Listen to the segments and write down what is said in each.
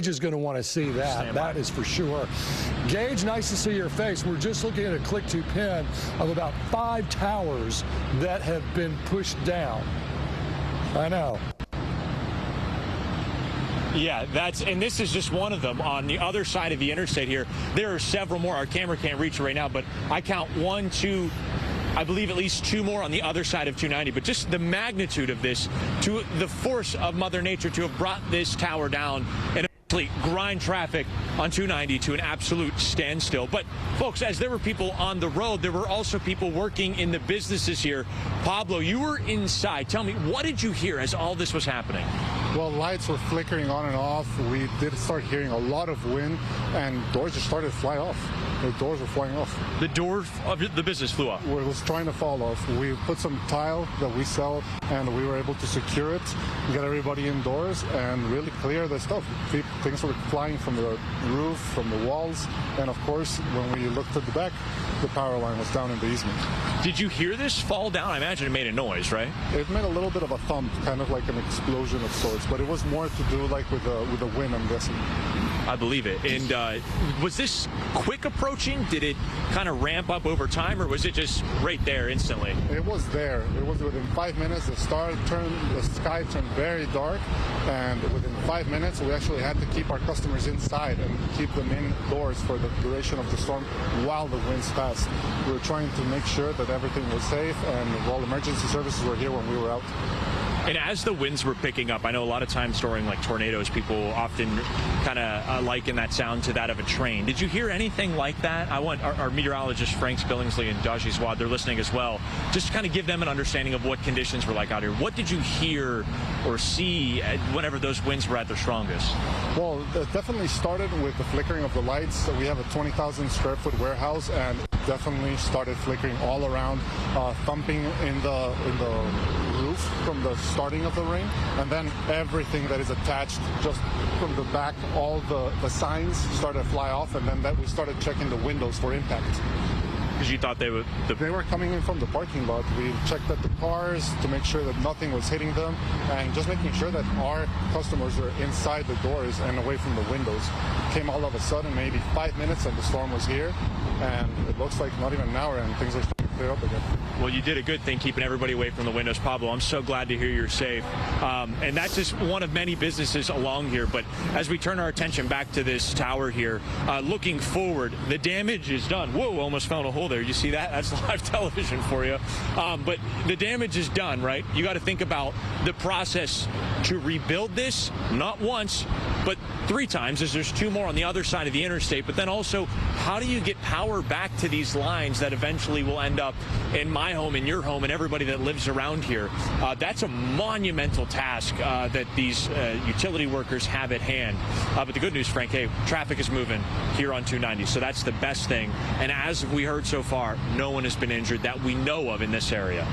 Gage is going to want to see that. That is for sure. Gage, nice to see your face. We're just looking at a click-to pin of about 5 towers that have been pushed down. I know. Yeah, and this is just one of them on the other side of the interstate here. There are several more. Our camera can't reach it right now, but I count 1, 2, I believe at least 2 more on the other side of 290. But just the magnitude of this, to the force of Mother Nature to have brought this tower down and grind traffic on 290 to an absolute standstill. But folks, as there were people on the road, there were also people working in the businesses here. Pablo, you were inside. Tell me, what did you hear as all this was happening? Well, lights were flickering on and off. We did start hearing a lot of wind, and doors just started to fly off. The doors were flying off. The doors of the business flew off? It was trying to fall off. We put some tile that we sell, and we were able to secure it, get everybody indoors, and really clear the stuff. Things were flying from the roof, from the walls, and of course, when we looked at the back, the power line was down in the easement. Did you hear this fall down? I imagine it made a noise, right? It made a little bit of a thump, kind of like an explosion of sorts, but it was more to do like with the wind, I'm guessing. I believe it. And was this quick approaching? Did it kind of ramp up over time, or was it just right there instantly? It was there. It was within 5 minutes. The sky turned very dark, and within 5 minutes, we actually had to keep our customers inside and keep them indoors for the duration of the storm while the winds passed. We were trying to make sure that everything was safe, and all emergency services were here when we were out. And as the winds were picking up, I know a lot of times during like tornadoes, people often kind of liken that sound to that of a train. Did you hear anything like that? I want our meteorologists, Frank Billingsley and Daji Swad, they're listening as well, just to kind of give them an understanding of what conditions were like out here. What did you hear or see whenever those winds were at their strongest? Well, it definitely started with the flickering of the lights. So we have a 20,000 square foot warehouse, and definitely started flickering all around, thumping in the roof from the starting of the rain, and then everything that is attached just from the back, all the signs started to fly off, and then we started checking the windows for impact. Because you thought they were coming in from the parking lot. We checked at the cars to make sure that nothing was hitting them, and just making sure that our customers were inside the doors and away from the windows. It came all of a sudden, maybe 5 minutes, and the storm was here, and it looks like not even an hour, and things are starting to clear up again. Well, you did a good thing keeping everybody away from the windows, Pablo. I'm so glad to hear you're safe. And that's just one of many businesses along here. But as we turn our attention back to this tower here, looking forward, the damage is done. Whoa, almost found a hole there. You see that? That's live television for you. But the damage is done, right? You got to think about the process to rebuild this, not once, but 3 times, as there's 2 more on the other side of the interstate. But then also, how do you get power back to these lines that eventually will end up in my home, in your home, and everybody that lives around here? That's a monumental task that these utility workers have at hand. But the good news, Frank, hey, traffic is moving here on 290, so that's the best thing. And as we heard so far, no one has been injured that we know of in this area.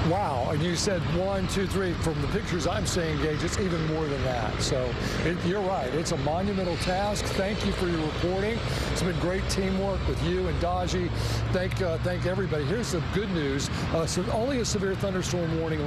Wow, and you said 1, 2, 3. From the pictures I'm seeing, Gage, it's even more than that. So you're right. It's a monumental task. Thank you for your reporting. It's been great teamwork with you and Daji. Thank everybody. Here's the good news. Only a severe thunderstorm warning